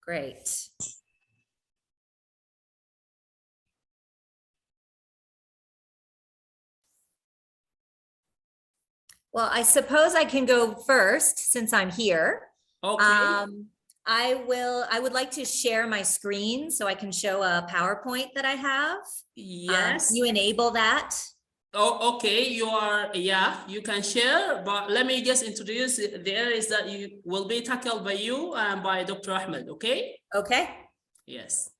Great. Well, I suppose I can go first since I'm here. Okay. I would like to share my screen so I can show a PowerPoint that I have. Yes. Can you enable that? Oh, okay. You can share, but let me just introduce the areas that you will be tackled by you and by Dr. Ahmed, okay? Okay. Yes.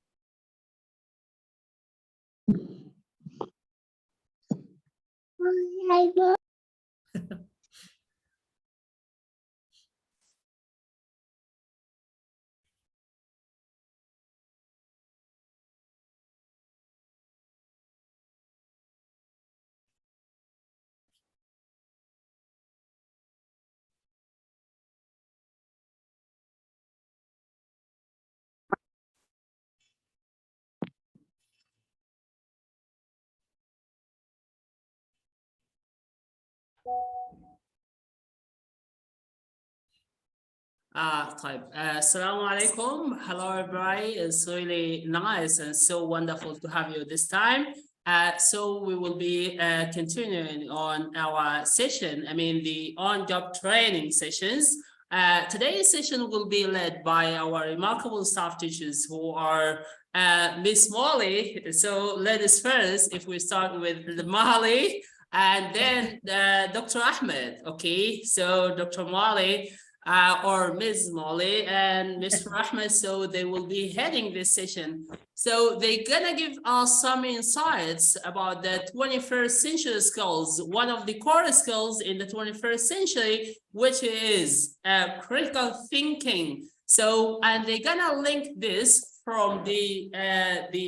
Assalamu alaikum. Hello, everybody. It's really nice and so wonderful to have you this time. So we will be continuing on our session, the on-job training sessions. Today's session will be led by our remarkable staff teachers who are Miss Molly. So ladies first, if we start with Molly and then Dr. Ahmed, okay? So Dr. Molly, or Ms. Molly and Mr. Ahmed, so they will be heading this session. So they're gonna give us some insights about the 21st century skills, one of the core skills in the 21st century, which is critical thinking. So, and they're gonna link this from the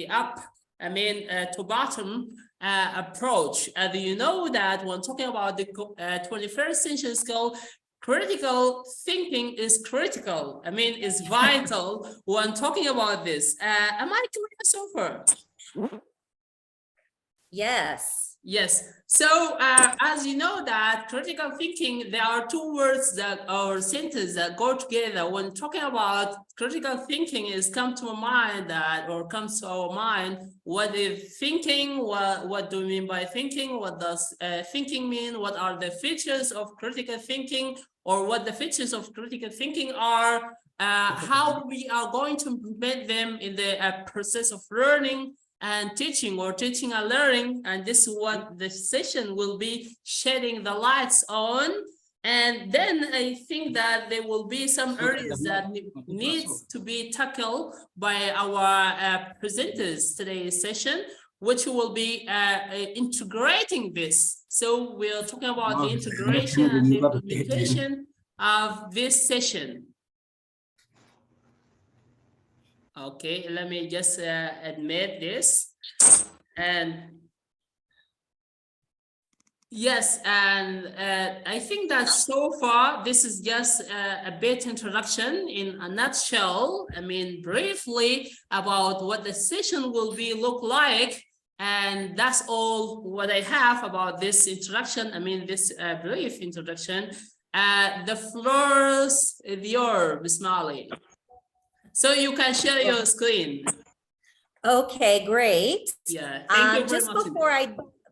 up, to bottom approach. Do you know that when talking about the 21st century skill, critical thinking is critical, is vital when talking about this. Am I clear so far? Yes. Yes. So as you know that critical thinking, there are two words that or sentences that go together. When talking about critical thinking is comes to our mind, what is thinking? What do we mean by thinking? What does thinking mean? What are the features of critical thinking? Or what the features of critical thinking are? How we are going to implement them in the process of learning and teaching or teaching and learning, and this is what the session will be shedding the lights on. And then I think that there will be some areas that needs to be tackled by our presenters today's session, which will be integrating this. So we're talking about the integration and the implementation of this session. Okay, let me just admit this. And yes, and I think that so far this is just a bit introduction in a nutshell. Briefly about what the session will be look like. And that's all what I have about this introduction. This brief introduction. The floor is yours, Ms. Molly. So you can share your screen. Okay, great. Yeah, thank you very just much.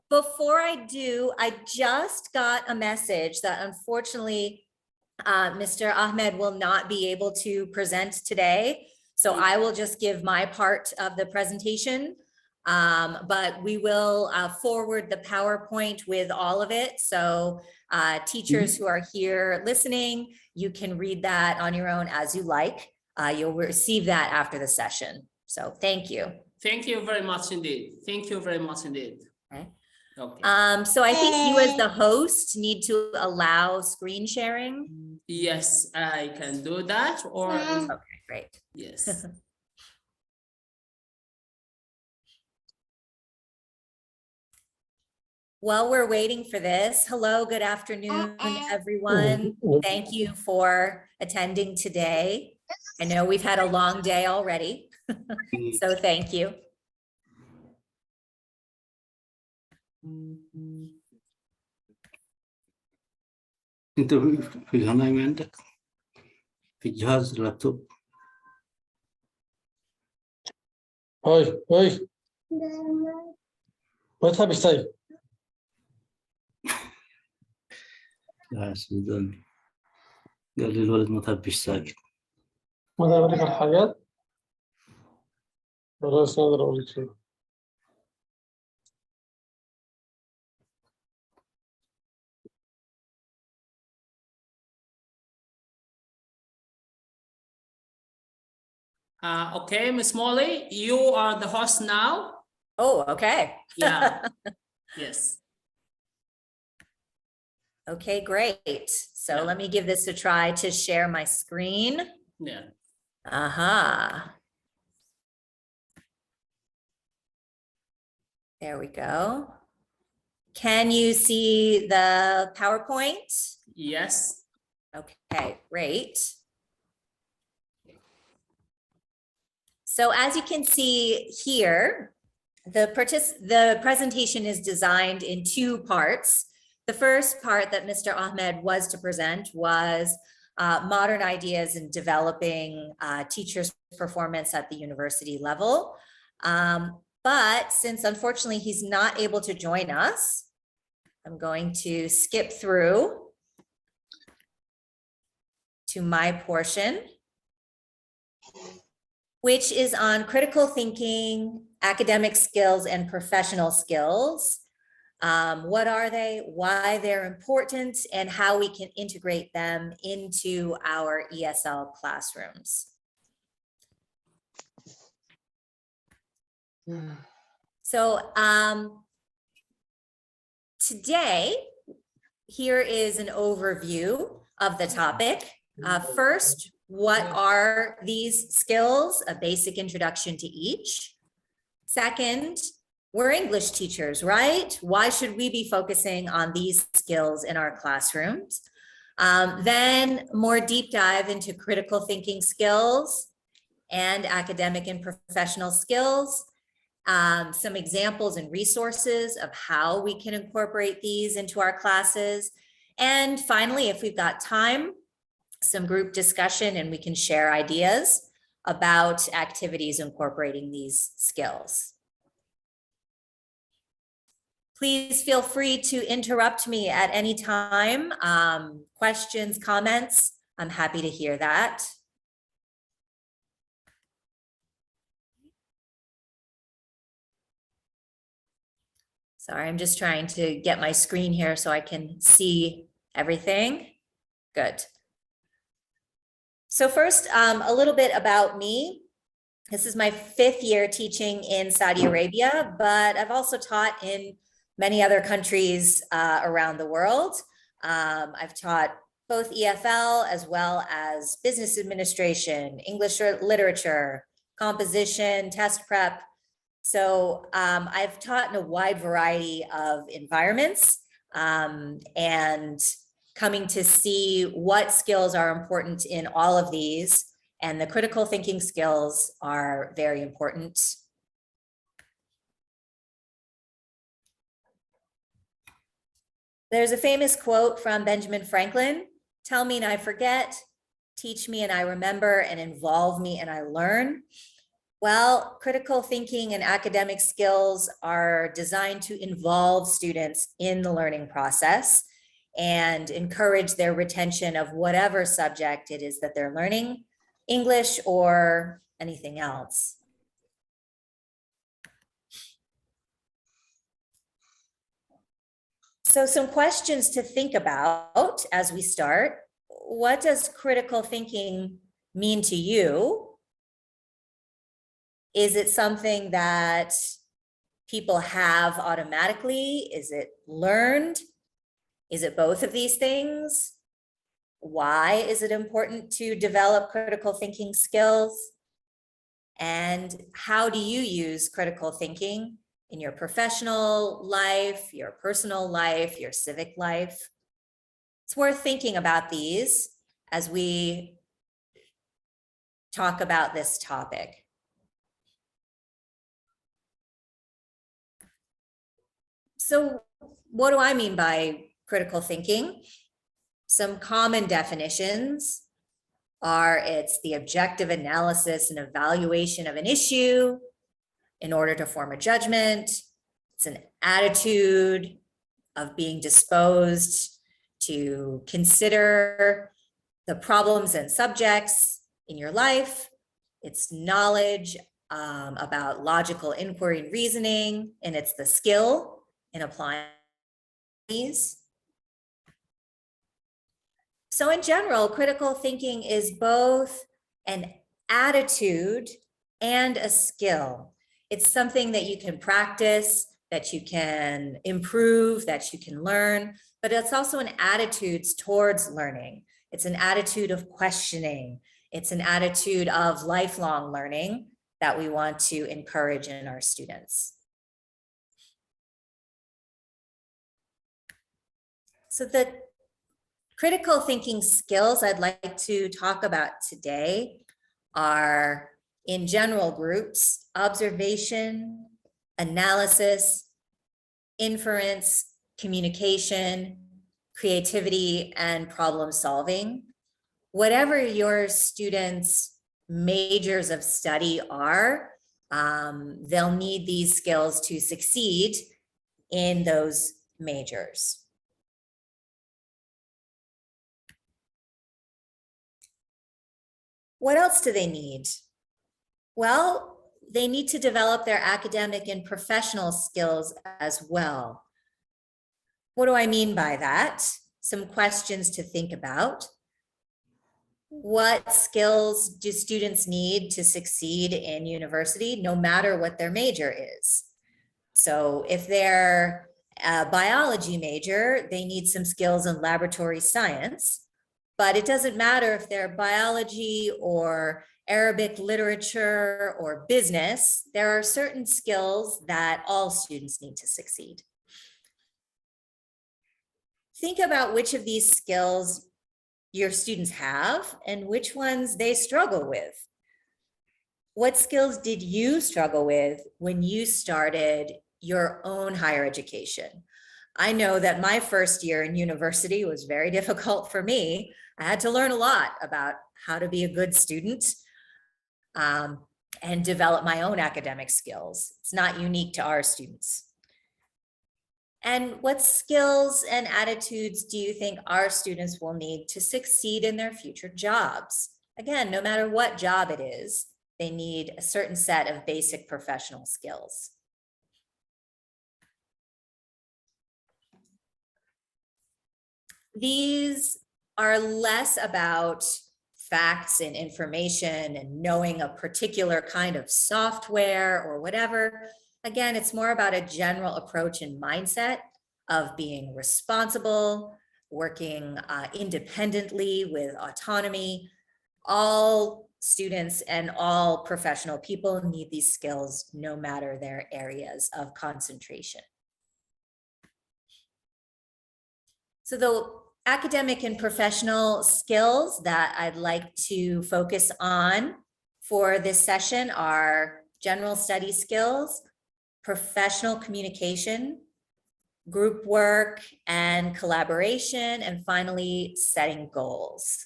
before I do, I just got a message that unfortunately Mr. Ahmed will not be able to present today. So I will just give my part of the presentation, but we will forward the PowerPoint with all of it. So teachers who are here listening, you can read that on your own as you like. You'll receive that after the session. So thank you. Thank you very much indeed. Thank you very much indeed. Okay. Okay. So I think you as the host need to allow screen sharing. Yes, I can do that. Or okay, great. Yes. While we're waiting for this, hello, good afternoon, everyone. Thank you for attending today. I know we've had a long day already, so thank you. انت في الهنا عندك في الجهاز اللابتوب هاي هاي ما تحبش طيب لا قال لي الولد ما تبيش ساكت. ما أوريك الحاجات خلاص أقدر أوريك شيء. Okay, Miss Molly, you are the host now. Oh, okay. Yeah. Yes. Okay, great. So Yeah. let me give this a try to share my screen. Yeah. Aha. There we go. Can you see the PowerPoint? Yes. Okay, great. So as you can see here, the presentation is designed in two parts. The first part that Mr. Ahmed was to present was modern ideas in developing teachers' performance at the university level. But since unfortunately he's not able to join us, I'm going to skip through to my portion, which is on critical thinking, academic skills, and professional skills. What are they, why they're important, and how we can integrate them into our ESL classrooms. So today, here is an overview of the topic. First, what are these skills? A basic introduction to each. Second, we're English teachers, right? Why should we be focusing on these skills in our classrooms? Then more deep dive into critical thinking skills and academic and professional skills. Some examples and resources of how we can incorporate these into our classes. And finally, if we've got time, some group discussion and we can share ideas about activities incorporating these skills. Please feel free to interrupt me at any time. Questions, comments, I'm happy to hear that. Sorry, I'm just trying to get my screen here so I can see everything. Good. So first, a little bit about me. This is my 5th year teaching in Saudi Arabia, but I've also taught in many other countries around the world. I've taught both EFL as well as business administration, English literature, composition, test prep. So I've taught in a wide variety of environments and coming to see what skills are important in all of these, and the critical thinking skills are very important. There's a famous quote from Benjamin Franklin, "Tell me and I forget, teach me and I remember, and involve me and I learn." Well, critical thinking and academic skills are designed to involve students in the learning process and encourage their retention of whatever subject it is that they're learning, English or anything else. So some questions to think about as we start. What does critical thinking mean to you? Is it something that people have automatically? Is it learned? Is it both of these things? Why is it important to develop critical thinking skills? And how do you use critical thinking in your professional life, your personal life, your civic life? It's worth thinking about these as we talk about this topic. So what do I mean by critical thinking? Some common definitions are it's the objective analysis and evaluation of an issue, in order to form a judgment. It's an attitude of being disposed to consider the problems and subjects in your life. It's knowledge about logical inquiry and reasoning, and it's the skill in applying these. So in general, critical thinking is both an attitude and a skill. It's something that you can practice, that you can improve, that you can learn, but it's also an attitude towards learning. It's an attitude of questioning. It's an attitude of lifelong learning that we want to encourage in our students. So the critical thinking skills I'd like to talk about today are, in general groups, observation, analysis, inference, communication, creativity, and problem solving. Whatever your students' majors of study are, they'll need these skills to succeed in those majors. What else do they need? Well, they need to develop their academic and professional skills as well. What do I mean by that? Some questions to think about. What skills do students need to succeed in university, no matter what their major is? So if they're a biology major, they need some skills in laboratory science, but it doesn't matter if they're biology or Arabic literature or business. There are certain skills that all students need to succeed. Think about which of these skills your students have and which ones they struggle with. What skills did you struggle with when you started your own higher education? I know that my first year in university was very difficult for me. I had to learn a lot about how to be a good student and develop my own academic skills. It's not unique to our students. And what skills and attitudes do you think our students will need to succeed in their future jobs? Again, no matter what job it is, they need a certain set of basic professional skills. These are less about facts and information and knowing a particular kind of software or whatever. Again, it's more about a general approach and mindset of being responsible, working independently with autonomy. All students and all professional people need these skills no matter their areas of concentration. So the academic and professional skills that I'd like to focus on for this session are general study skills, professional communication, group work and collaboration, and finally, setting goals.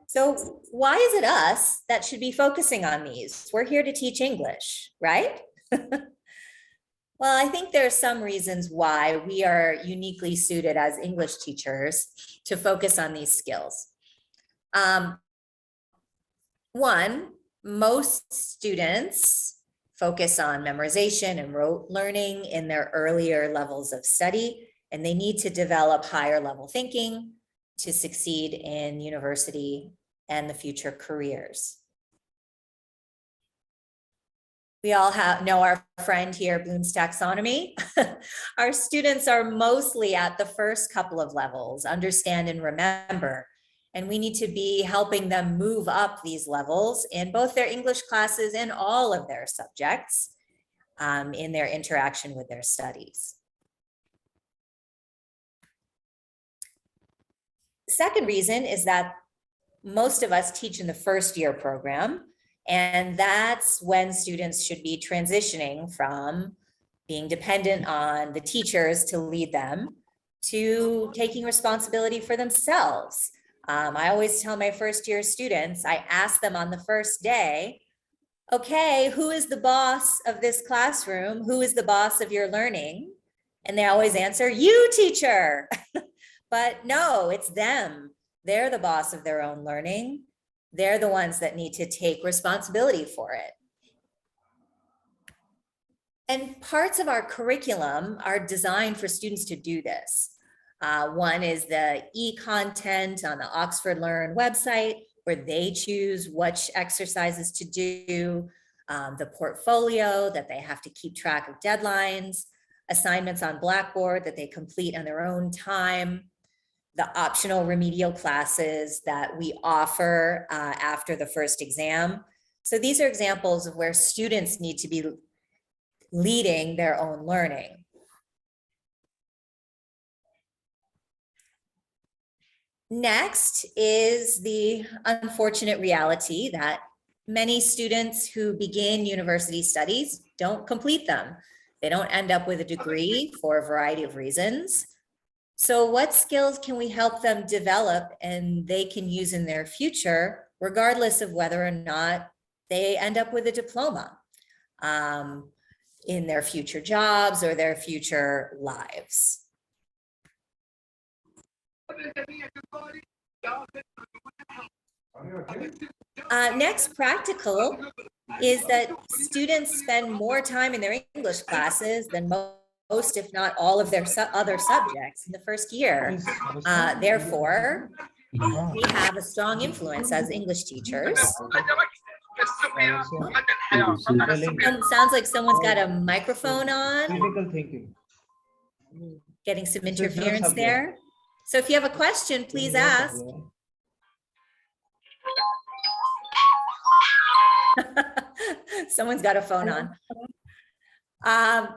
So why is it us that should be focusing on these? We're here to teach English, right? Well, I think there are some reasons why we are uniquely suited as English teachers to focus on these skills. One, most students focus on memorization and rote learning in their earlier levels of study, and they need to develop higher level thinking to succeed in university and the future careers. We all know our friend here, Bloom's taxonomy. Our students are mostly at the first couple of levels, understand and remember, and we need to be helping them move up these levels in both their English classes and all of their subjects in their interaction with their studies. The second reason is that most of us teach in the first year program, and that's when students should be transitioning from being dependent on the teachers to lead them, to taking responsibility for themselves. I always tell my first year students, I ask them on the first day, okay, who is the boss of this classroom? Who is the boss of your learning? And they always answer, you, teacher. But no, it's them. They're the boss of their own learning. They're the ones that need to take responsibility for it. And parts of our curriculum are designed for students to do this. One is the e-content on the Oxford Learn website, where they choose which exercises to do, the portfolio that they have to keep track of deadlines, assignments on Blackboard that they complete on their own time, the optional remedial classes that we offer after the first exam. So these are examples of where students need to be leading their own learning. Next is the unfortunate reality that many students who begin university studies don't complete them. They don't end up with a degree for a variety of reasons. So what skills can we help them develop and they can use in their future, regardless of whether or not they end up with a diploma in their future jobs or their future lives? Next, practical is that students spend more time in their English classes than most, if not all, of their other subjects in the first year. Therefore, we have a strong influence as English teachers. Sounds like someone's got a microphone on. Critical thinking. Getting some It's a third interference subject. there. So if you have a question, please ask. Someone's got a phone on.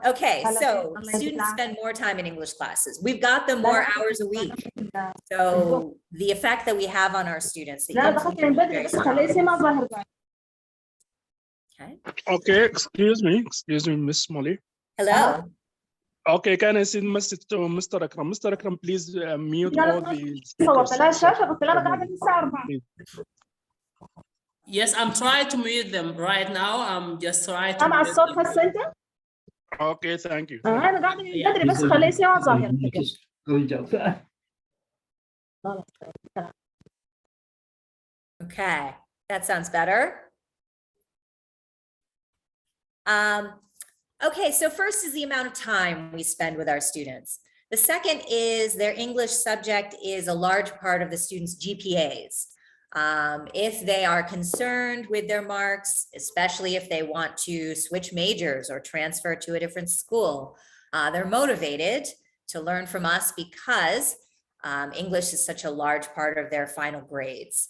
Okay, so students spend more time in English classes. We've got them more hours a week. So the effect that we have on our students. The impact is very strong. Okay. Okay, excuse me, Miss Molly. Hello. Okay, can I send message to Mr. Akram? Mr. Akram, please mute all the speakers. Yes, I'm trying to mute them right now. I'm just trying to mute them. Okay, thank you. Okay, that sounds better. Okay, so first is the amount of time we spend with our students. The second is their English subject is a large part of the students' GPAs. If they are concerned with their marks, especially if they want to switch majors or transfer to a different school, they're motivated to learn from us because English is such a large part of their final grades.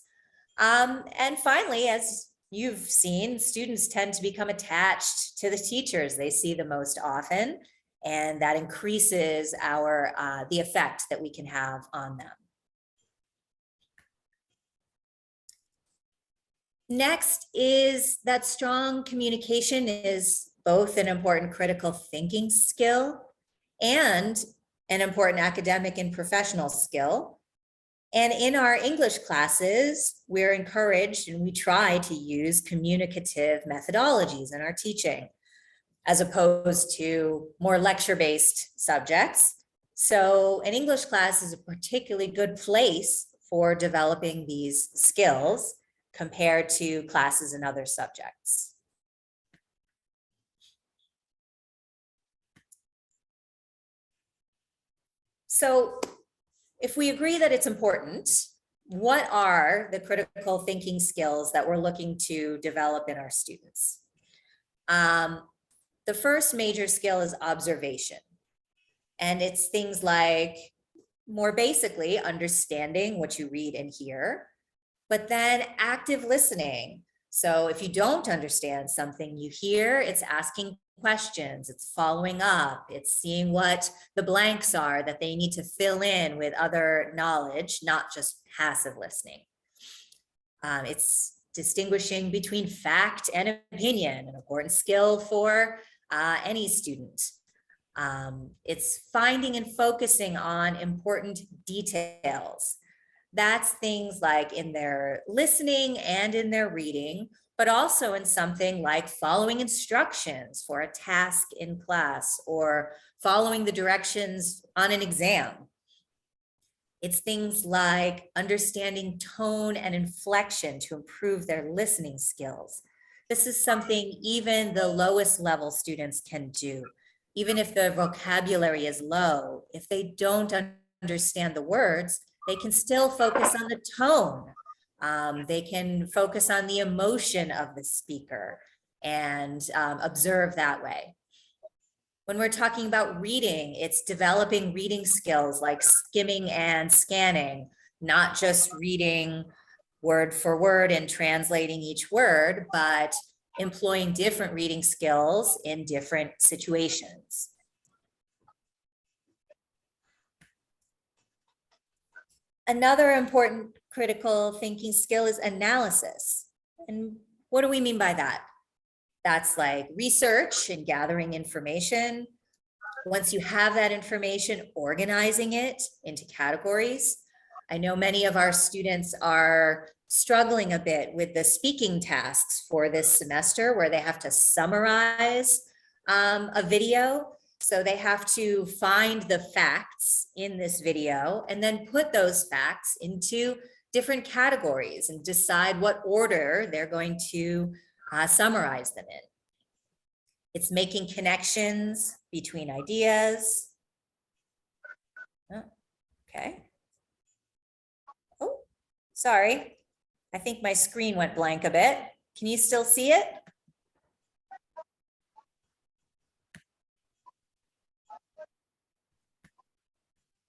And finally, as you've seen, students tend to become attached to the teachers they see the most often, and that increases the effect that we can have on them. Next is that strong communication is both an important critical thinking skill and an important academic and professional skill. And in our English classes, we're encouraged and we try to use communicative methodologies in our teaching, as opposed to more lecture-based subjects. So an English class is a particularly good place for developing these skills compared to classes in other subjects. So if we agree that it's important, what are the critical thinking skills that we're looking to develop in our students? The first major skill is observation. And it's things like, more basically, understanding what you read and hear, but then active listening. So if you don't understand something you hear, it's asking questions, it's following up, it's seeing what the blanks are that they need to fill in with other knowledge, not just passive listening. It's distinguishing between fact and opinion, an important skill for any student. It's finding and focusing on important details. That's things like in their listening and in their reading, but also in something like following instructions for a task in class or following the directions on an exam. It's things like understanding tone and inflection to improve their listening skills. This is something even the lowest level students can do. Even if the vocabulary is low, if they don't understand the words, they can still focus on the tone. They can focus on the emotion of the speaker and observe that way. When we're talking about reading, it's developing reading skills like skimming and scanning, not just reading word for word and translating each word, but employing different reading skills in different situations. Another important critical thinking skill is analysis. And what do we mean by that? That's like research and gathering information. Once you have that information, organizing it into categories. I know many of our students are struggling a bit with the speaking tasks for this semester where they have to summarize a video. So they have to find the facts in this video and then put those facts into different categories and decide what order they're going to summarize them in. It's making connections between ideas. Oh, okay. Oh, sorry. I think my screen went blank a bit. Can you still see it?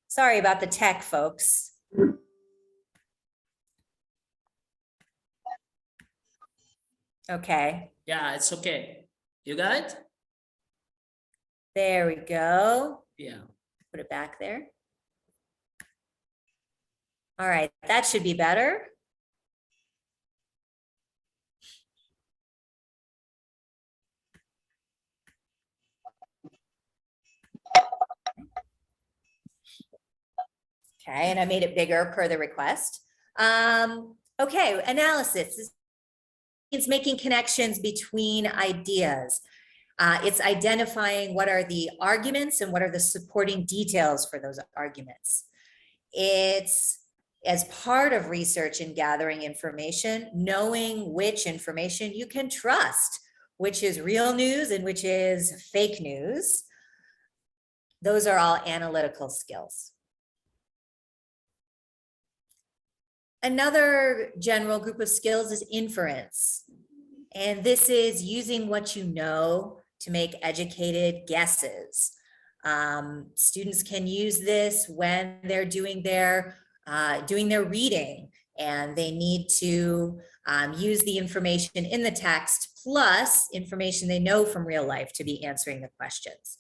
Sorry about the tech, folks. Okay. Yeah, it's okay. You got it? There we go. Yeah. Put it back there. All right, that should be better. Okay, and I made it bigger per the request. Okay, analysis. It's making connections between ideas. It's identifying what are the arguments and what are the supporting details for those arguments. It's, as part of research and gathering information, knowing which information you can trust, which is real news and which is fake news. Those are all analytical skills. Another general group of skills is inference. And this is using what you know to make educated guesses. Students can use this when they're doing their reading and they need to use the information in the text plus information they know from real life to be answering the questions.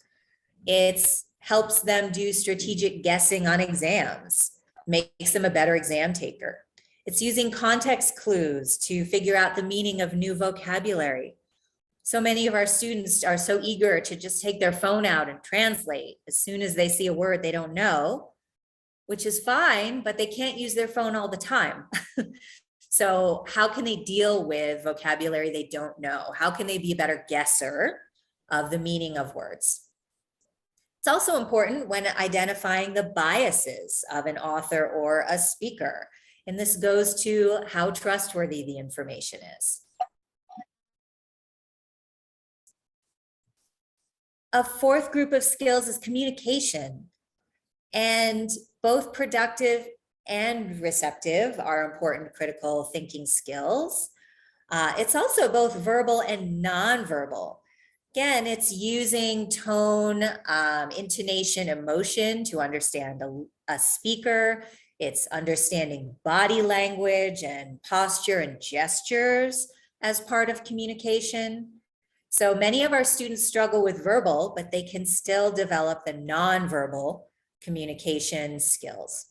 It helps them do strategic guessing on exams, makes them a better exam taker. It's using context clues to figure out the meaning of new vocabulary. So many of our students are so eager to just take their phone out and translate as soon as they see a word they don't know, which is fine, but they can't use their phone all the time. So how can they deal with vocabulary they don't know? How can they be a better guesser of the meaning of words? It's also important when identifying the biases of an author or a speaker. And this goes to how trustworthy the information is. A fourth group of skills is communication. And both productive and receptive are important critical thinking skills. It's also both verbal and nonverbal. Again, it's using tone, intonation, emotion to understand a speaker. It's understanding body language and posture and gestures as part of communication. So many of our students struggle with verbal, but they can still develop the nonverbal communication skills.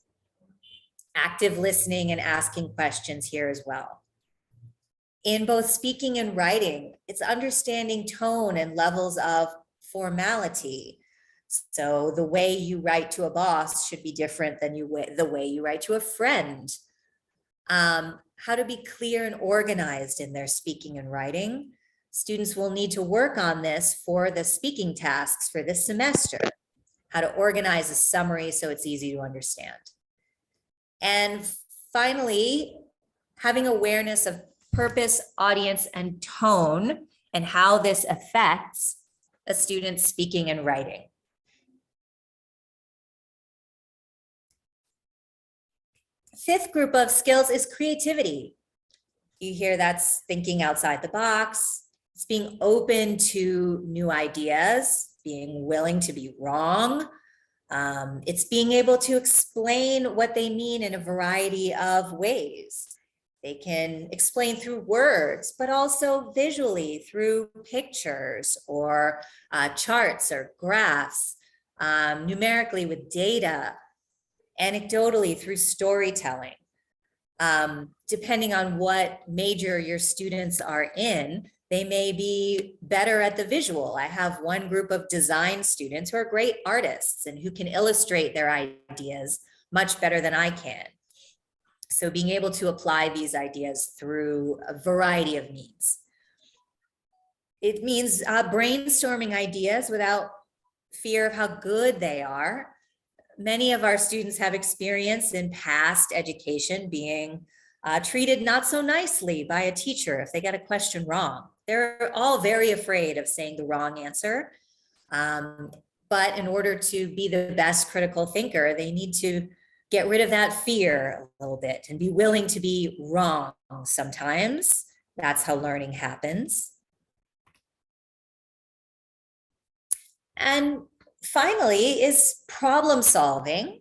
Active listening and asking questions here as well. In both speaking and writing, it's understanding tone and levels of formality. So the way you write to a boss should be different than the way you write to a friend. How to be clear and organized in their speaking and writing. Students will need to work on this for the speaking tasks for this semester. How to organize a summary so it's easy to understand. And finally, having awareness of purpose, audience, and tone, and how this affects a student's speaking and writing. Fifth group of skills is creativity. You hear that's thinking outside the box. It's being open to new ideas, being willing to be wrong. It's being able to explain what they mean in a variety of ways. They can explain through words, but also visually through pictures or charts or graphs, numerically with data, anecdotally through storytelling. Depending on what major your students are in, they may be better at the visual. I have one group of design students who are great artists and who can illustrate their ideas much better than I can. So being able to apply these ideas through a variety of means. It means brainstorming ideas without fear of how good they are. Many of our students have experience in past education being treated not so nicely by a teacher if they get a question wrong. They're all very afraid of saying the wrong answer. But in order to be the best critical thinker, they need to get rid of that fear a little bit and be willing to be wrong sometimes. That's how learning happens. And finally is problem solving.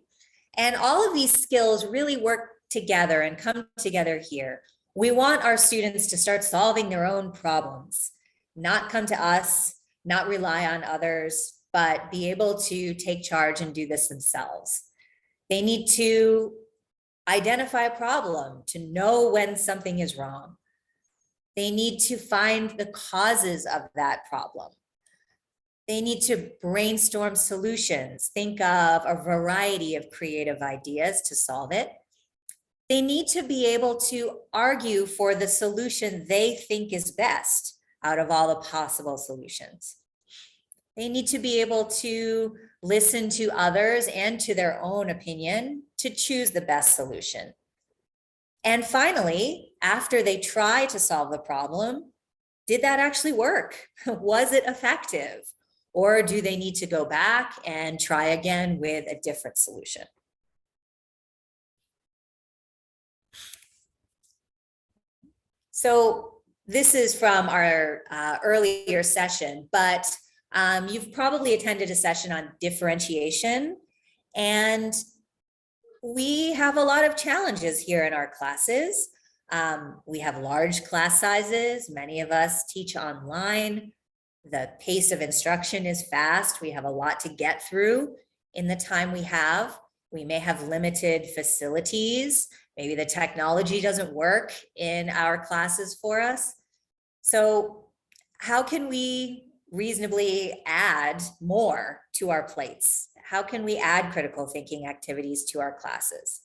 And all of these skills really work together and come together here. We want our students to start solving their own problems, not come to us, not rely on others, but be able to take charge and do this themselves. They need to identify a problem, to know when something is wrong. They need to find the causes of that problem. They need to brainstorm solutions, think of a variety of creative ideas to solve it. They need to be able to argue for the solution they think is best out of all the possible solutions. They need to be able to listen to others and to their own opinion to choose the best solution. And finally, after they try to solve the problem, did that actually work? Was it effective? Or do they need to go back and try again with a different solution? So this is from our earlier session, but you've probably attended a session on differentiation, and we have a lot of challenges here in our classes. We have large class sizes. Many of us teach online. The pace of instruction is fast. We have a lot to get through in the time we have. We may have limited facilities. Maybe the technology doesn't work in our classes for us. So how can we reasonably add more to our plates? How can we add critical thinking activities to our classes?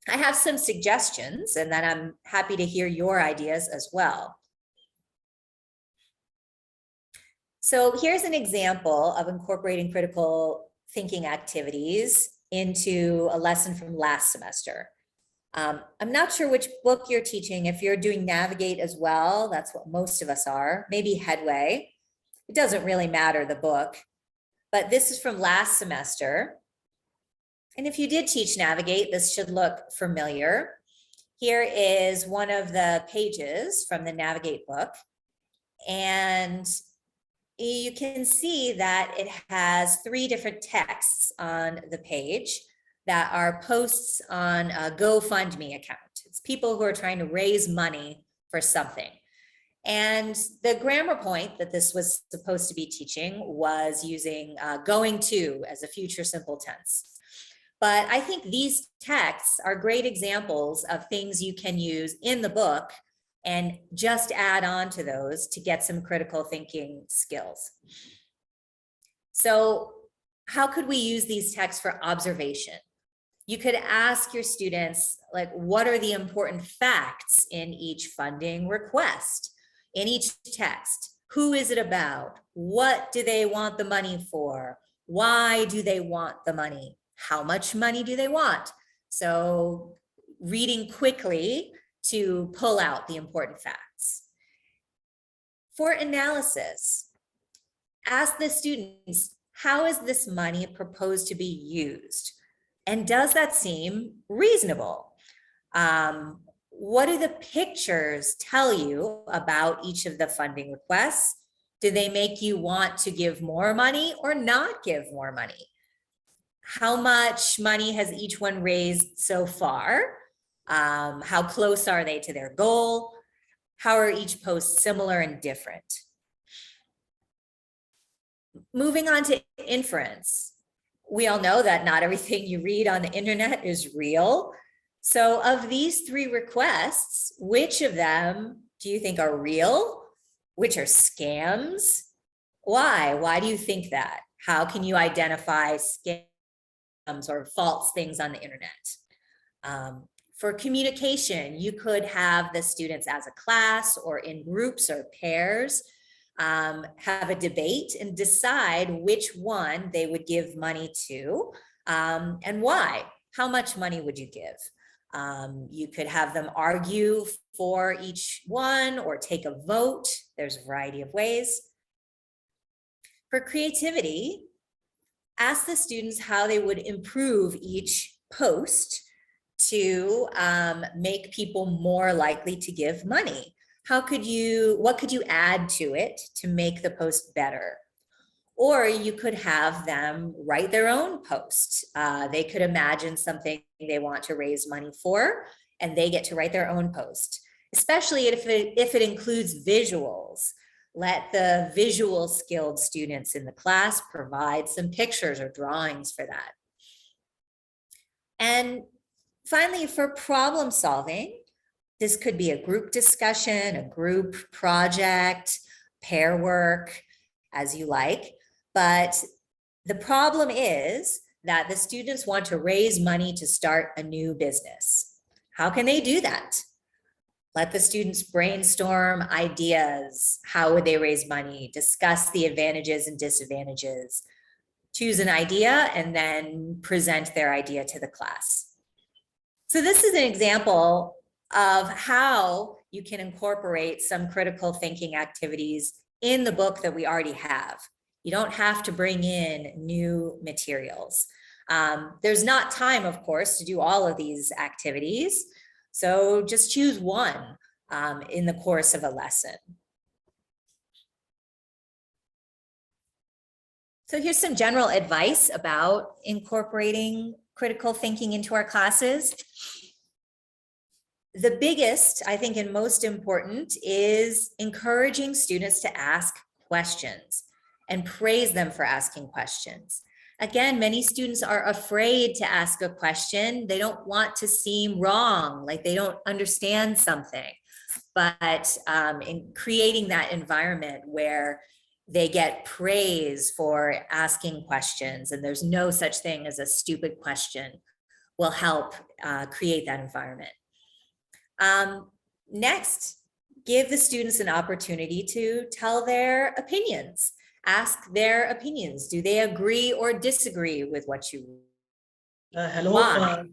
I have some suggestions, and then I'm happy to hear your ideas as well. So here's an example of incorporating critical thinking activities into a lesson from last semester. I'm not sure which book you're teaching. If you're doing Navigate as well, that's what most of us are, maybe Headway. It doesn't really matter the book, but this is from last semester. And if you did teach Navigate, this should look familiar. Here is one of the pages from the Navigate book. And you can see that it has 3 different texts on the page that are posts on a GoFundMe account. It's people who are trying to raise money for something. And the grammar point that this was supposed to be teaching was using going to as a future simple tense. But I think these texts are great examples of things you can use in the book and just add on to those to get some critical thinking skills. So how could we use these texts for observation? You could ask your students, like, what are the important facts in each funding request, in each text? Who is it about? What do they want the money for? Why do they want the money? How much money do they want? So reading quickly to pull out the important facts. For analysis, ask the students, how is this money proposed to be used? And does that seem reasonable? What do the pictures tell you about each of the funding requests? Do they make you want to give more money or not give more money? How much money has each one raised so far? How close are they to their goal? How are each post similar and different? Moving on to inference. We all know that not everything you read on the internet is real. So of these 3 requests, which of them do you think are real? Which are scams? Why? Why do you think that? How can you identify scams or false things on the internet? For communication, you could have the students as a class or in groups or pairs have a debate and decide which one they would give money to and why. How much money would you give? You could have them argue for each one or take a vote. There's a variety of ways. For creativity, ask the students how they would improve each post to make people more likely to give money. What could you add to it to make the post better? Or you could have them write their own post. They could imagine something they want to raise money for, and they get to write their own post, especially if it includes visuals. Let the visual skilled students in the class provide some pictures or drawings for that. And finally, for problem solving, this could be a group discussion, a group project, pair work, as you like. But the problem is that the students want to raise money to start a new business. How can they do that? Let the students brainstorm ideas. How would they raise money? Discuss the advantages and disadvantages. Choose an idea and then present their idea to the class. So this is an example of how you can incorporate some critical thinking activities in the book that we already have. You don't have to bring in new materials. There's not time, of course, to do all of these activities. So just choose one in the course of a lesson. So here's some general advice about incorporating critical thinking into our classes. The biggest, I think, and most important is encouraging students to ask questions and praise them for asking questions. Again, many students are afraid to ask a question. They don't want to seem wrong, like they don't understand something. But in creating that environment where they get praise for asking questions and there's no such thing as a stupid question will help create that environment. Next, give the students an opportunity to tell their opinions. Ask their opinions. Do they agree or disagree with what you Hello. Why?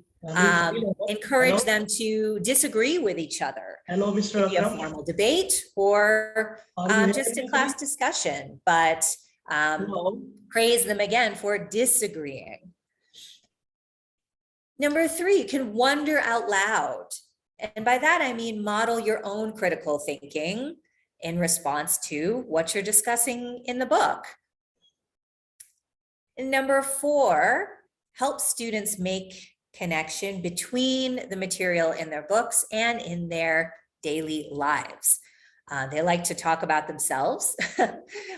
Encourage them to disagree with each other. Hello, Mr. Maybe a Akram. formal debate or just a class discussion, but Hello. praise them again for disagreeing. Number 3, you can wonder out loud. And by that, I mean model your own critical thinking in response to what you're discussing in the book. And number 4, help students make connection between the material in their books and in their daily lives. They like to talk about themselves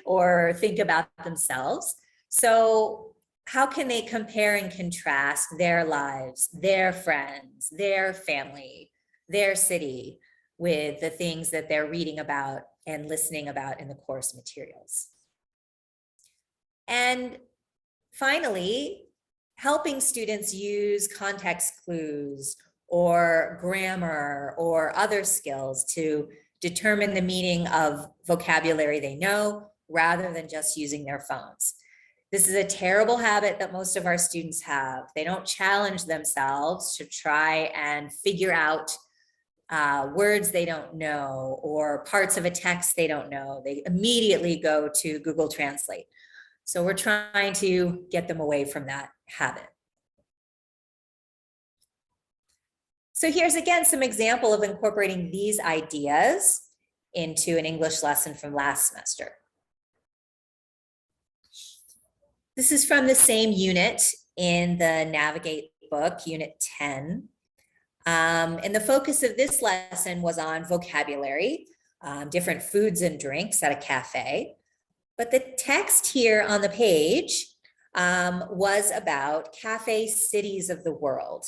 or think about themselves. So how can they compare and contrast their lives, their friends, their family, their city with the things that they're reading about and listening about in the course materials? And Finally, helping students use context clues or grammar or other skills to determine the meaning of vocabulary they know rather than just using their phones. This is a terrible habit that most of our students have. They don't challenge themselves to try and figure out words they don't know or parts of a text they don't know. They immediately go to Google Translate. So we're trying to get them away from that habit. So here's again some example of incorporating these ideas into an English lesson from last semester. This is from the same unit in the Navigate book, Unit 10. And the focus of this lesson was on vocabulary, different foods and drinks at a cafe. But the text here on the page was about cafe cities of the world.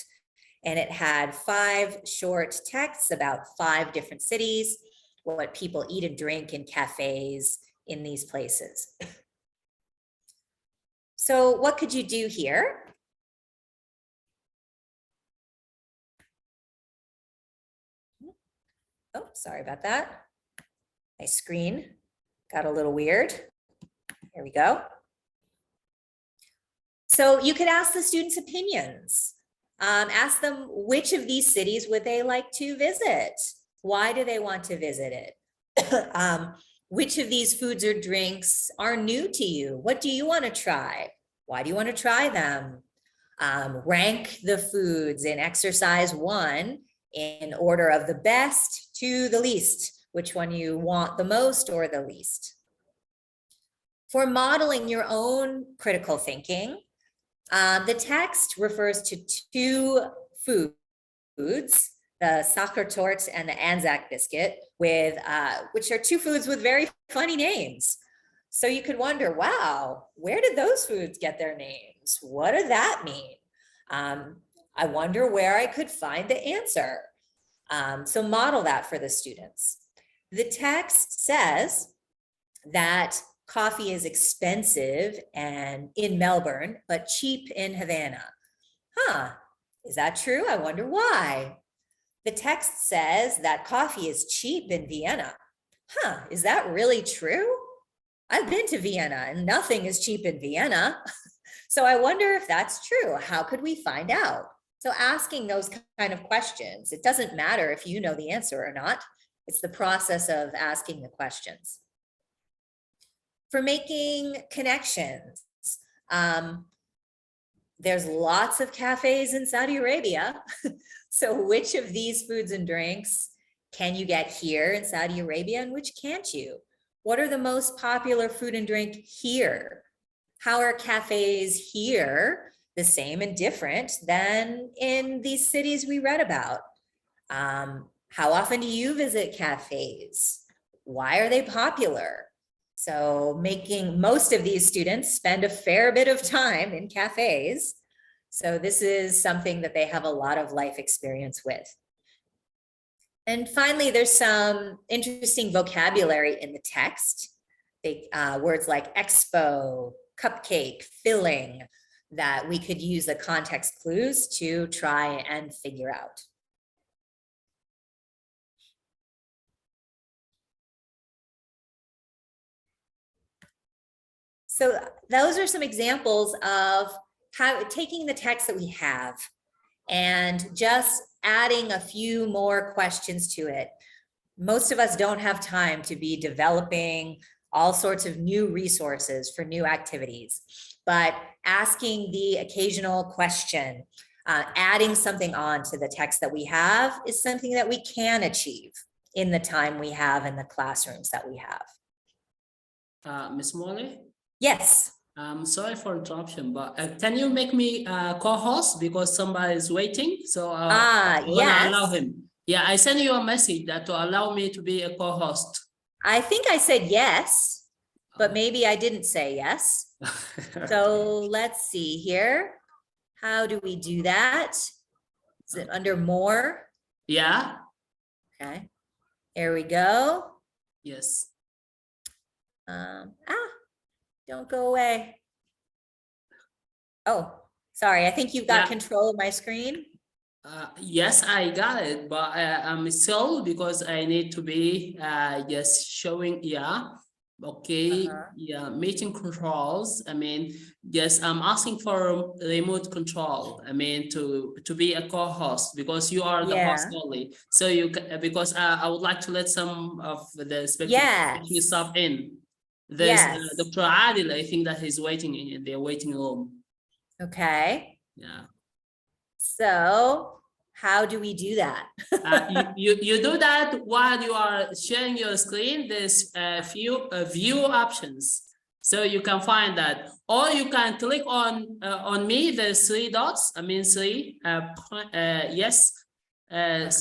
And it had 5 short texts about 5 different cities, what people eat and drink in cafes in these places. So what could you do here? Oh, sorry about that. My screen got a little weird. Here we go. So you could ask the students' opinions. Ask them which of these cities would they like to visit? Why do they want to visit it? Which of these foods or drinks are new to you? What do you want to try? Why do you want to try them? Rank the foods in exercise 1 in order of the best to the least, which one you want the most or the least. For modeling your own critical thinking, the text refers to 2 foods, the Sachertorte and the Anzac biscuit, with which are 2 foods with very funny names. So you could wonder, wow, where did those foods get their names? What does that mean? I wonder where I could find the answer. So model that for the students. The text says that coffee is expensive and in Melbourne, but cheap in Havana. Is that true? I wonder why. The text says that coffee is cheap in Vienna. Is that really true? I've been to Vienna and nothing is cheap in Vienna. So I wonder if that's true. How could we find out? So asking those kind of questions, it doesn't matter if you know the answer or not. It's the process of asking the questions. For making connections, there's lots of cafes in Saudi Arabia. So which of these foods and drinks can you get here in Saudi Arabia and which can't you? What are the most popular food and drink here? How are cafes here the same and different than in these cities we read about? How often do you visit cafes? Why are they popular? So making most of these students spend a fair bit of time in cafes. So this is something that they have a lot of life experience with. And finally, there's some interesting vocabulary in the text. Words like expo, cupcake, filling, that we could use the context clues to try and figure out. So those are some examples of how taking the text that we have and just adding a few more questions to it. Most of us don't have time to be developing all sorts of new resources for new activities, but asking the occasional question, adding something on to the text that we have is something that we can achieve in the time we have in the classrooms that we have. Ms. Molly? Yes. Sorry for interruption, but can you make me co-host because somebody is waiting? So yes. allow him. Yeah, I sent you a message that to allow me to be a co-host. I think I said yes, but maybe I didn't say yes. So let's see here. How do we do that? Is it under more? Yeah. Okay, here we go. Yes. Don't go away. Oh, sorry. I think you've got Yeah. control of my screen. Yes, I got it, but I'm still because I need to be just showing, yeah. Okay, Uh-huh. yeah, meeting controls. I mean, yes, I'm asking for remote control. I mean, to be a co-host because you are the host Yeah. only. So you can, because I would like to let some of the speaking Yes. stuff in. There's Yes. Dr. Adil, I think that he's waiting in the waiting room. Okay. Yeah. So how do we do that? You do that while you are sharing your screen. There's a few view options, so you can find that, or you can click on me. There's three dots. I mean three. Yes,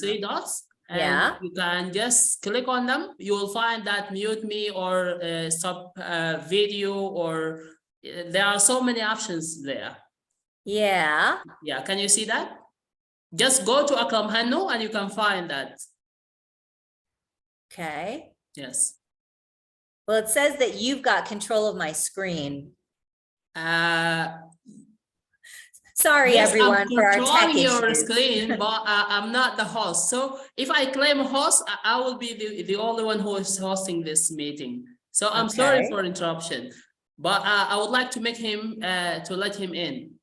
three dots, and Yeah. you can just click on them. You will find that mute me or stop video, or there are so many options there. Yeah. Yeah, can you see that? Just go to Akram Hanno and you can find that. Okay. Yes. Well, it says that you've got control of my screen. Sorry, Yes, everyone, I'm for our tech controlling your issues. screen, but I'm not the host. So if I claim host, I will be the only one who is hosting this meeting. So I'm sorry Okay. for interruption, but I would like to make him to let him in.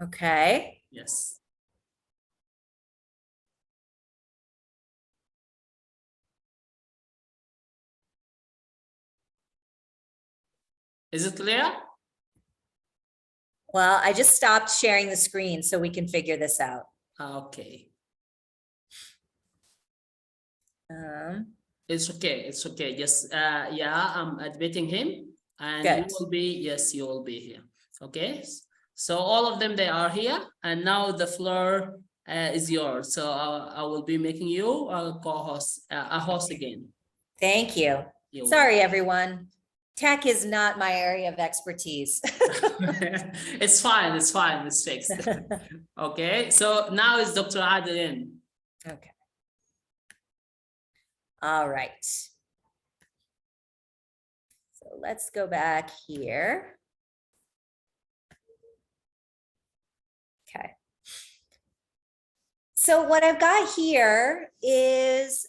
Okay. Yes. Is it clear? Well, I just stopped sharing the screen so we can figure this out. Okay. It's okay. It's okay. Just yeah, I'm admitting him, and you Good. will be, yes, you will be here. Okay. So all of them, they are here, and now the floor is yours. So I will be making you a co-host, a host again. Thank you. You're Sorry, everyone. Tech is not my area of expertise. welcome. It's fine. It's fine. It's fixed. Okay. So now it's Dr. Adil in. Okay. All right. So let's go back here. Okay. So what I've got here is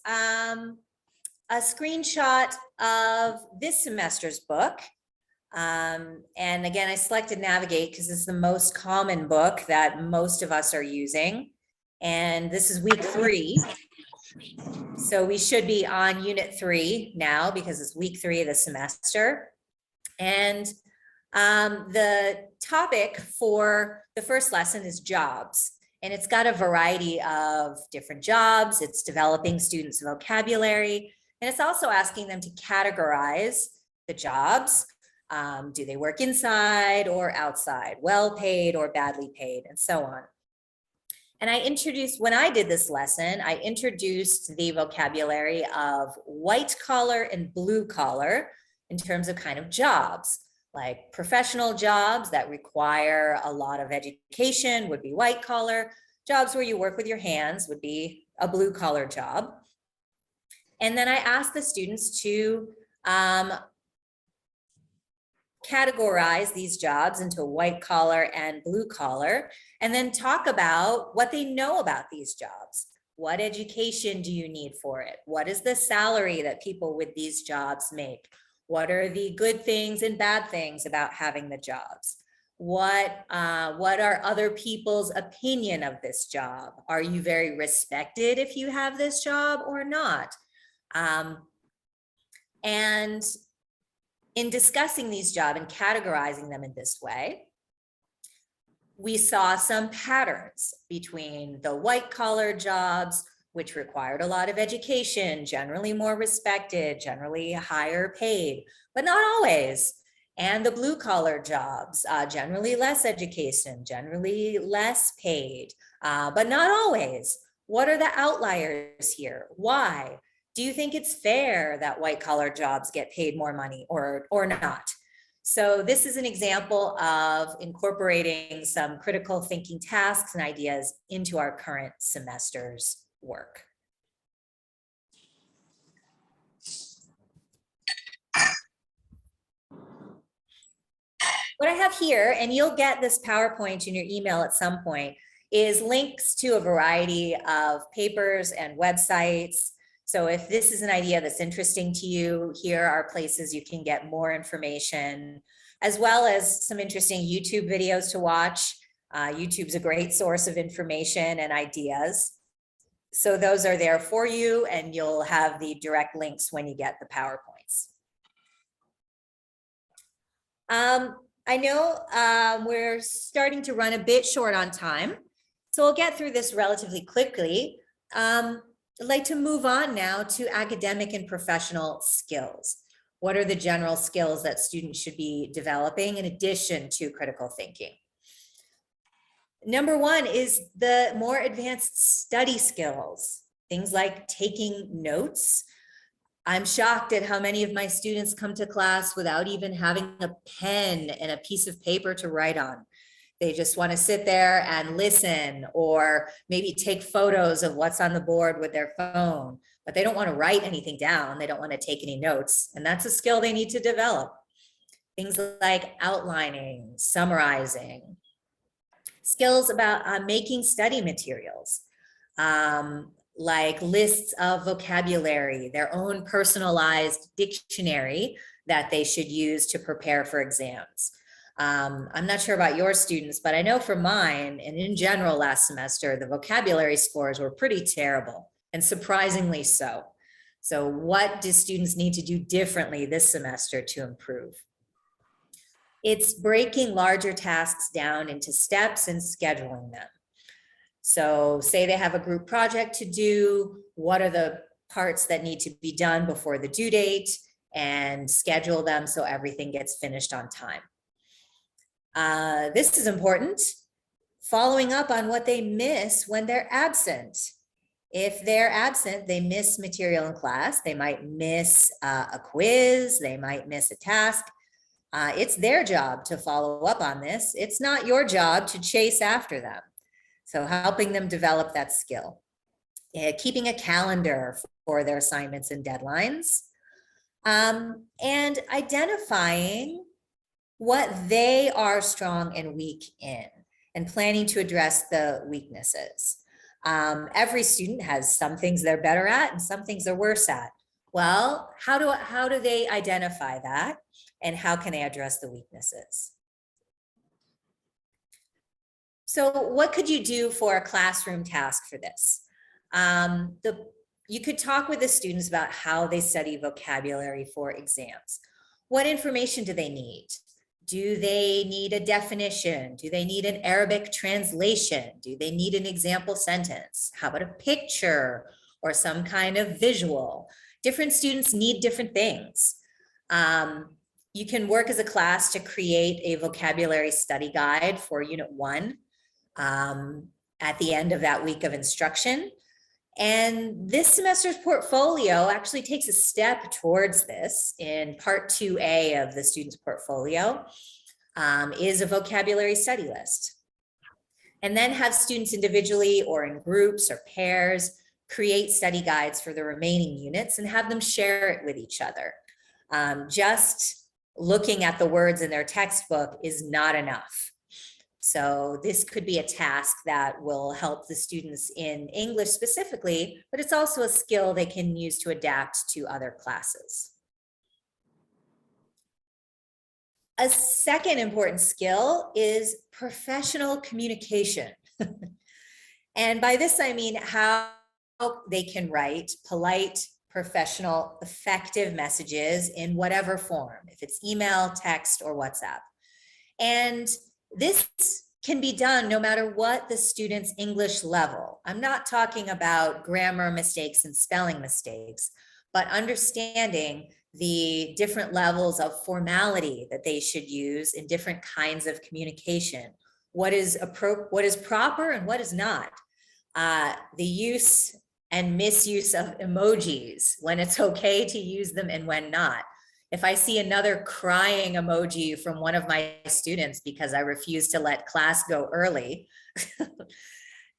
a screenshot of this semester's book. And again, I selected Navigate because it's the most common book that most of us are using. And this is week 3. So we should be on unit 3 now because it's week 3 of the semester. And the topic for the first lesson is jobs. And it's got a variety of different jobs. It's developing students' vocabulary. And it's also asking them to categorize the jobs. Do they work inside or outside, well paid or badly paid, and so on. And I introduced, when I did this lesson, I introduced the vocabulary of white collar and blue collar in terms of kind of jobs, like professional jobs that require a lot of education would be white collar. Jobs where you work with your hands would be a blue collar job. And then I asked the students to categorize these jobs into white collar and blue collar, and then talk about what they know about these jobs. What education do you need for it? What is the salary that people with these jobs make? What are the good things and bad things about having the jobs? What are other people's opinion of this job? Are you very respected if you have this job or not? And in discussing these jobs and categorizing them in this way, we saw some patterns between the white collar jobs, which required a lot of education, generally more respected, generally higher paid, but not always. And the blue collar jobs, generally less education, generally less paid, but not always. What are the outliers here? Why? Do you think it's fair that white collar jobs get paid more money or not? So this is an example of incorporating some critical thinking tasks and ideas into our current semester's work. What I have here, and you'll get this PowerPoint in your email at some point, is links to a variety of papers and websites. So if this is an idea that's interesting to you, here are places you can get more information, as well as some interesting YouTube videos to watch. YouTube's a great source of information and ideas. So those are there for you, and you'll have the direct links when you get the PowerPoints. I know we're starting to run a bit short on time, so we'll get through this relatively quickly. I'd like to move on now to academic and professional skills. What are the general skills that students should be developing in addition to critical thinking? Number one is the more advanced study skills, things like taking notes. I'm shocked at how many of my students come to class without even having a pen and a piece of paper to write on. They just want to sit there and listen, or maybe take photos of what's on the board with their phone, but they don't want to write anything down. They don't want to take any notes, and that's a skill they need to develop. Things like outlining, summarizing, skills about making study materials, like lists of vocabulary, their own personalized dictionary that they should use to prepare for exams. I'm not sure about your students, but I know for mine, and in general last semester, the vocabulary scores were pretty terrible, and surprisingly so. So what do students need to do differently this semester to improve? It's breaking larger tasks down into steps and scheduling them. So say they have a group project to do, what are the parts that need to be done before the due date, and schedule them so everything gets finished on time. This is important, following up on what they miss when they're absent. If they're absent, they miss material in class, they might miss a quiz, they might miss a task. It's their job to follow up on this. It's not your job to chase after them. So helping them develop that skill. Keeping a calendar for their assignments and deadlines. And identifying what they are strong and weak in, and planning to address the weaknesses. Every student has some things they're better at and some things they're worse at. Well, how do they identify that, and how can they address the weaknesses? So what could you do for a classroom task for this? You could talk with the students about how they study vocabulary for exams. What information do they need? Do they need a definition? Do they need an Arabic translation? Do they need an example sentence? How about a picture or some kind of visual? Different students need different things. You can work as a class to create a vocabulary study guide for Unit 1 at the end of that week of instruction. And this semester's portfolio actually takes a step towards this. In part 2A of the student's portfolio is a vocabulary study list. And then have students individually or in groups or pairs create study guides for the remaining units and have them share it with each other. Just looking at the words in their textbook is not enough. So this could be a task that will help the students in English specifically, but it's also a skill they can use to adapt to other classes. A second important skill is professional communication. And by this, I mean how they can write polite, professional, effective messages in whatever form, if it's email, text, or WhatsApp. And this can be done no matter what the student's English level. I'm not talking about grammar mistakes and spelling mistakes, but understanding the different levels of formality that they should use in different kinds of communication. What is proper and what is not. The use and misuse of emojis, when it's okay to use them and when not. If I see another crying emoji from one of my students because I refuse to let class go early.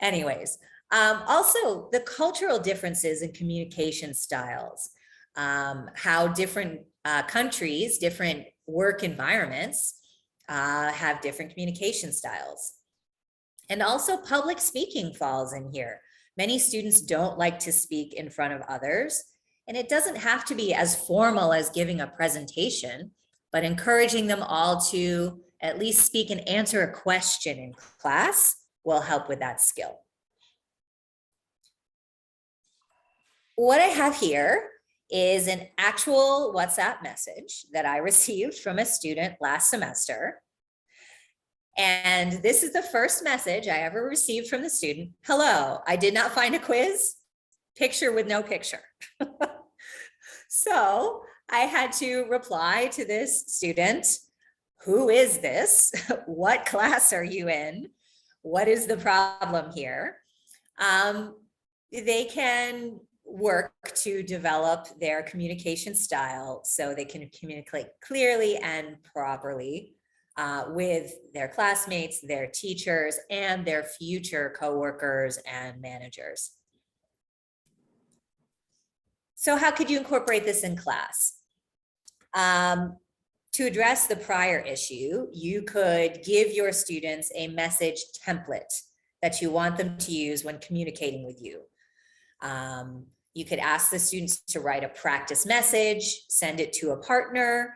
Anyways, also the cultural differences in communication styles, how different countries, different work environments have different communication styles. And also public speaking falls in here. Many students don't like to speak in front of others, and it doesn't have to be as formal as giving a presentation, but encouraging them all to at least speak and answer a question in class will help with that skill. What I have here is an actual WhatsApp message that I received from a student last semester. And this is the first message I ever received from the student. Hello, I did not find a quiz, picture with no picture. So I had to reply to this student. Who is this? What class are you in? What is the problem here? They can work to develop their communication style so they can communicate clearly and properly with their classmates, their teachers, and their future coworkers and managers. So how could you incorporate this in class? To address the prior issue, you could give your students a message template that you want them to use when communicating with you. You could ask the students to write a practice message, send it to a partner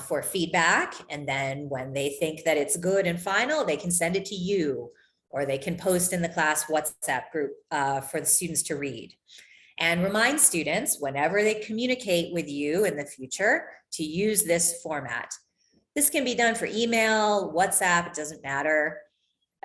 for feedback, and then when they think that it's good and final, they can send it to you, or they can post in the class WhatsApp group for the students to read. And remind students whenever they communicate with you in the future to use this format. This can be done for email, WhatsApp, it doesn't matter.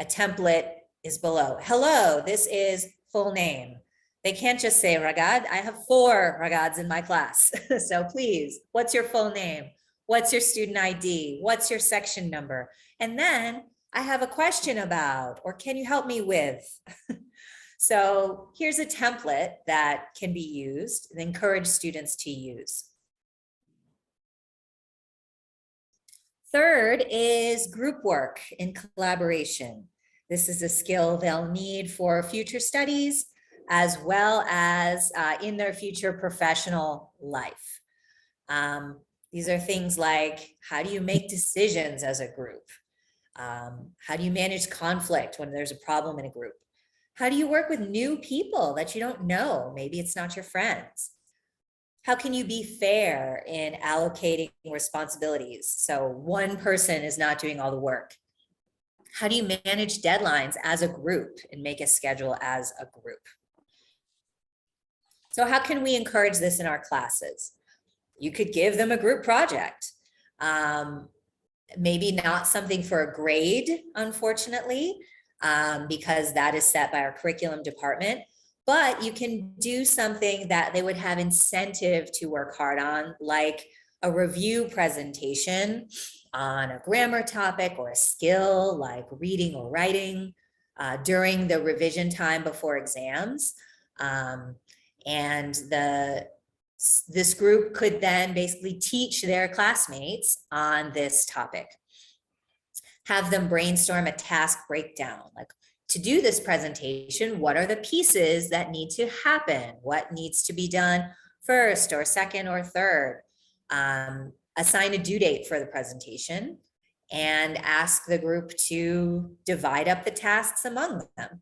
A template is below. Hello, this is full name. They can't just say Ragad. I have 4 Ragads in my class. So please, what's your full name? What's your student ID? What's your section number? And then I have a question about, or can you help me with? So here's a template that can be used and encourage students to use. Third is group work in collaboration. This is a skill they'll need for future studies as well as in their future professional life. These are things like, how do you make decisions as a group? How do you manage conflict when there's a problem in a group? How do you work with new people that you don't know? Maybe it's not your friends. How can you be fair in allocating responsibilities so one person is not doing all the work? How do you manage deadlines as a group and make a schedule as a group? So how can we encourage this in our classes? You could give them a group project. Maybe not something for a grade, unfortunately, because that is set by our curriculum department, but you can do something that they would have incentive to work hard on, like a review presentation on a grammar topic or a skill like reading or writing during the revision time before exams. And this group could then basically teach their classmates on this topic. Have them brainstorm a task breakdown, like to do this presentation, what are the pieces that need to happen? What needs to be done first or second or third? Assign a due date for the presentation and ask the group to divide up the tasks among them.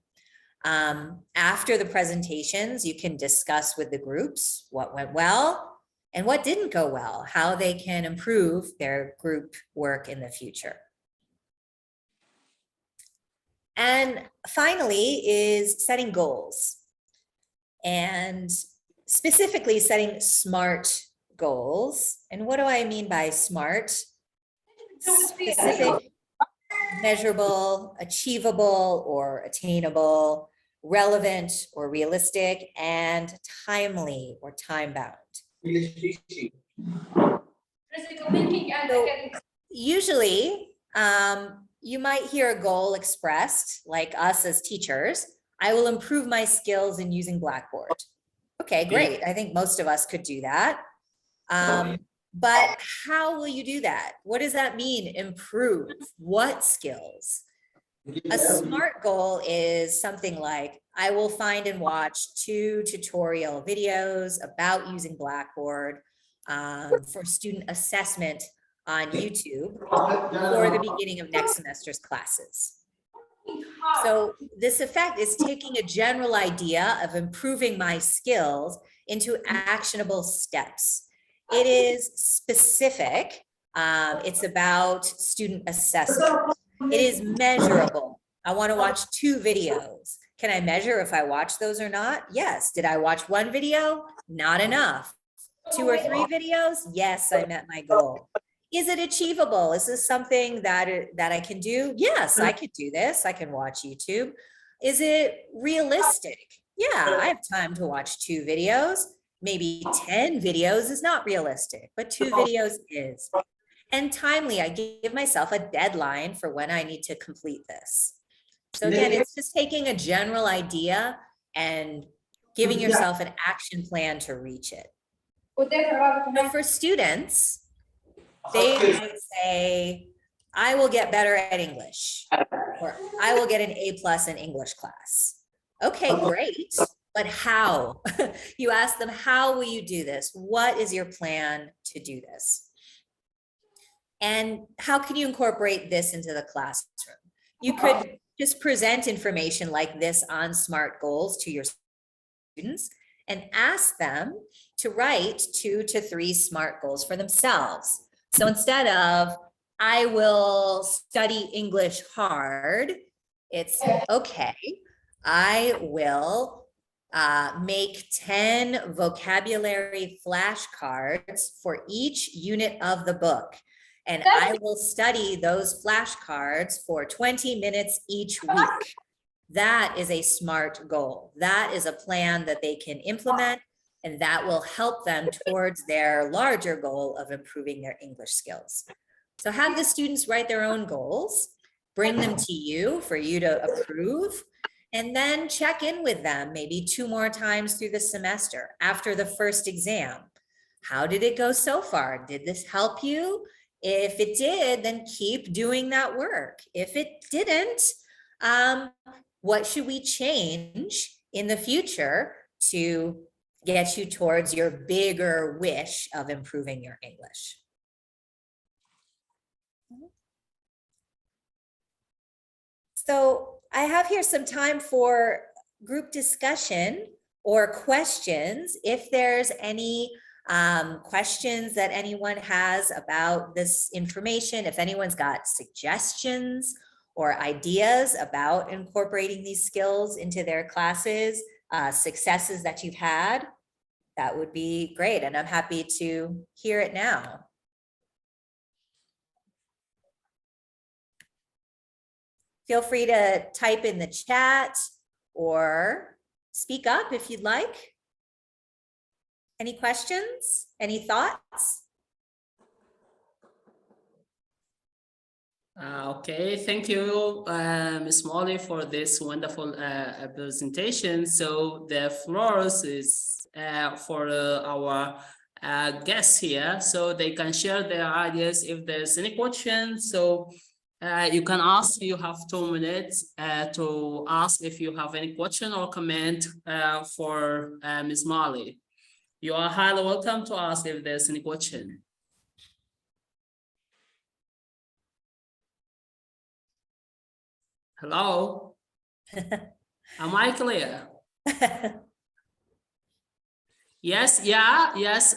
After the presentations, you can discuss with the groups what went well and what didn't go well, how they can improve their group work in the future. And finally is setting goals, and specifically setting SMART goals. And what do I mean by SMART? Specific, measurable, achievable or attainable, relevant or realistic, and timely or time-bound. So usually, you might hear a goal expressed, like us as teachers, I will improve my skills in using Blackboard. Okay, great. I think most of us could do that. But how will you do that? What does that mean, improve? What skills? A SMART goal is something like, I will find and watch 2 tutorial videos about using Blackboard for student assessment on YouTube for the beginning of next semester's classes. So this effect is taking a general idea of improving my skills into actionable steps. It is specific. It's about student assessment. It is measurable. I want to watch 2 videos. Can I measure if I watch those or not? Yes. Did I watch 1 video? Not enough. 2 or 3 videos? Yes, I met my goal. Is it achievable? Is this something that I can do? Yes, I could do this. I can watch YouTube. Is it realistic? Yeah, I have time to watch 2 videos. Maybe 10 videos is not realistic, but 2 videos is. And timely, I give myself a deadline for when I need to complete this. So again, it's just taking a general idea and giving yourself an action plan to reach it. Now for students, they might say, I will get better at English, or I will get an A+ in English class. Okay, great, but how? You ask them, how will you do this? What is your plan to do this? And how can you incorporate this into the classroom? You could just present information like this on SMART goals to your students and ask them to write 2 to 3 SMART goals for themselves. So instead of, I will study English hard, it's okay, I will make 10 vocabulary flashcards for each unit of the book. And I will study those flashcards for 20 minutes each week. That is a SMART goal. That is a plan that they can implement, and that will help them towards their larger goal of improving their English skills. So have the students write their own goals, bring them to you for you to approve, and then check in with them maybe 2 more times through the semester after the first exam. How did it go so far? Did this help you? If it did, then keep doing that work. If it didn't, what should we change in the future to get you towards your bigger wish of improving your English? So I have here some time for group discussion or questions. If there's any questions that anyone has about this information, if anyone's got suggestions or ideas about incorporating these skills into their classes, successes that you've had, that would be great. And I'm happy to hear it now. Feel free to type in the chat or speak up if you'd like. Any questions? Any thoughts? Okay, thank you, Ms. Molly, for this wonderful presentation. So the floor is for our guests here, so they can share their ideas if there's any questions. So you can ask, you have 2 minutes to ask if you have any question or comment for Ms. Molly. You are highly welcome to ask if there's any question. Hello? Am I clear? Yes, yes.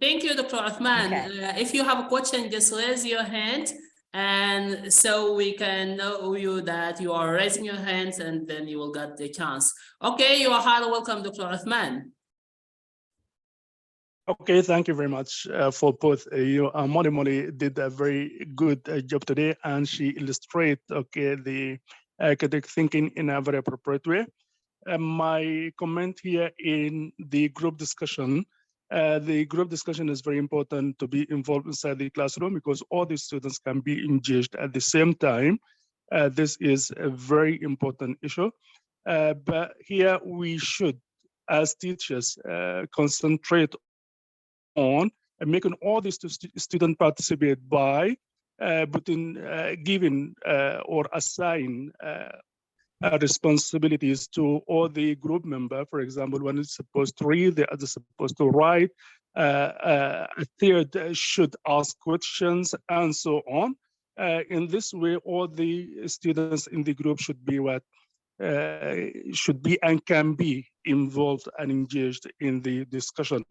Thank you, Dr. Uthman. Okay. If you have a question, just raise your hand, and so we can know you that you are raising your hands, and then you will get the chance. Okay, you are highly welcome, Dr. Uthman. Okay, thank you very much for both you. Molly did a very good job today, and she illustrated the academic thinking in a very appropriate way. My comment here in the group discussion is very important to be involved inside the classroom because all the students can be engaged at the same time. This is a very important issue. But here we should, as teachers, concentrate on making all these students participate by giving or assign responsibilities to all the group member. For example, one is supposed to read, the other is supposed to write, A third should ask questions, and so on. In this way, all the students in the group should be and can be involved and engaged in the discussion.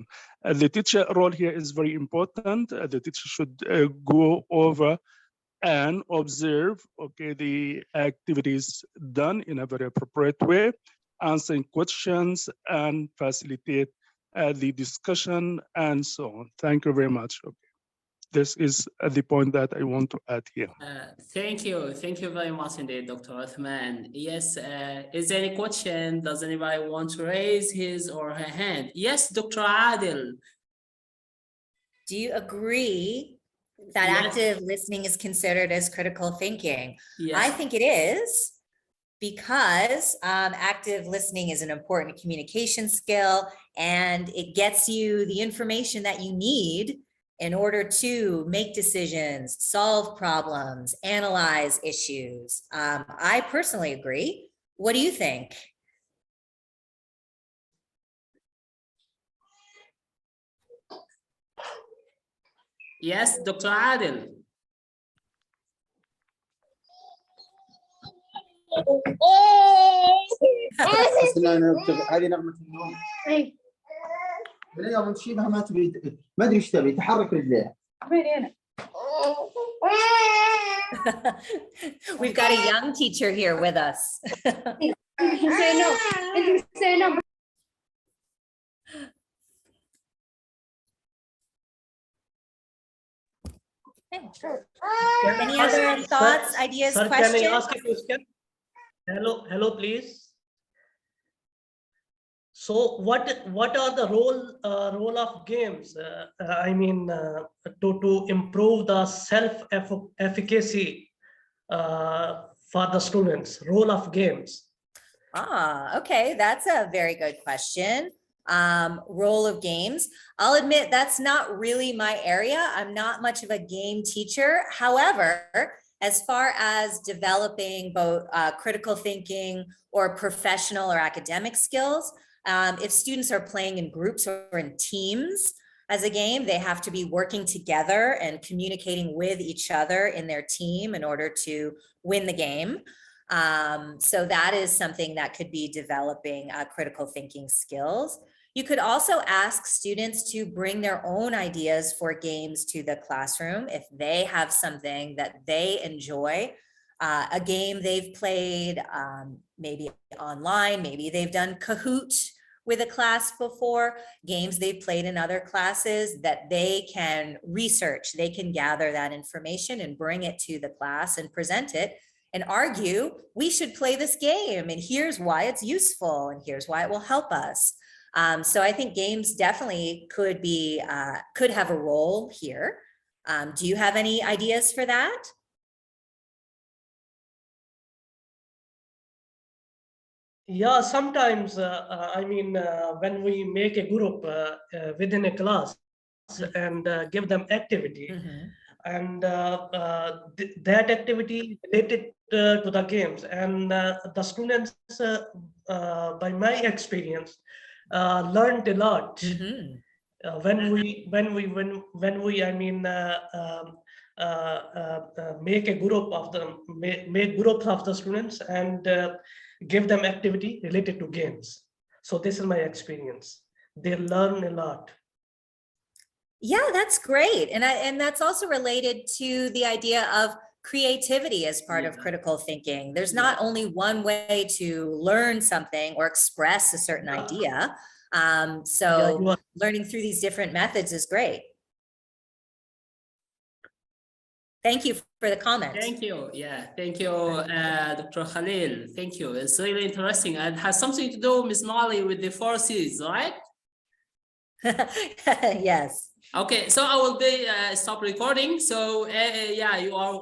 The teacher role here is very important. The teacher should go over and observe, the activities done in a very appropriate way, answering questions and facilitate the discussion and so on. Thank you very much. This is the point that I want to add here. Thank you very much indeed, Dr. Uthman. Yes, is there any question? Does anybody want to raise his or her hand? Yes, Dr. Adil. Do you agree that Yes. active listening is considered as critical thinking? Yes. I think it is, because active listening is an important communication skill, and it gets you the information that you need in order to make decisions, solve problems, analyze issues. I personally agree. What do you think? Yes, Dr. Adil. هذه نغمة النوم. يوم تشيلها ما تبي، ما ادري ايش تبي، تحرك رجليها. We've got a young teacher here with us. Any other thoughts, ideas, Sir, questions? can I ask a question? Hello, please. So, what are the role of games? To improve the self-efficacy for the students. Role of games. Okay, that's a very good question. Role of games. I'll admit that's not really my area. I'm not much of a game teacher. However, as far as developing both critical thinking or professional or academic skills, if students are playing in groups or in teams as a game, they have to be working together and communicating with each other in their team in order to win the game. So that is something that could be developing critical thinking skills. You could also ask students to bring their own ideas for games to the classroom if they have something that they enjoy, a game they've played, maybe online, maybe they've done Kahoot with a class before, games they've played in other classes that they can research, they can gather that information and bring it to the class and present it and argue, we should play this game and here's why it's useful and here's why it will help us. So I think games definitely could have a role here. Do you have any ideas for that? Yeah, sometimes, when we make a group within a class and give them activity, and that activity related to the games, and the students, by my experience, learned a lot. When we make a group of them, make groups of the students and give them activity related to games. So this is my experience. They learn a lot. Yeah, that's great. And that's also related to the idea of creativity as part of critical thinking. There's not only one way to learn something or express a certain idea. So learning through these different methods is great. Thank you for the comment. Thank you. Yeah, thank you, Dr. Khalil. Thank you. It's really interesting and has something to do, Ms. Molly, with the 4 C's, right? Yes. Okay, so I will be stop recording. So yeah, you are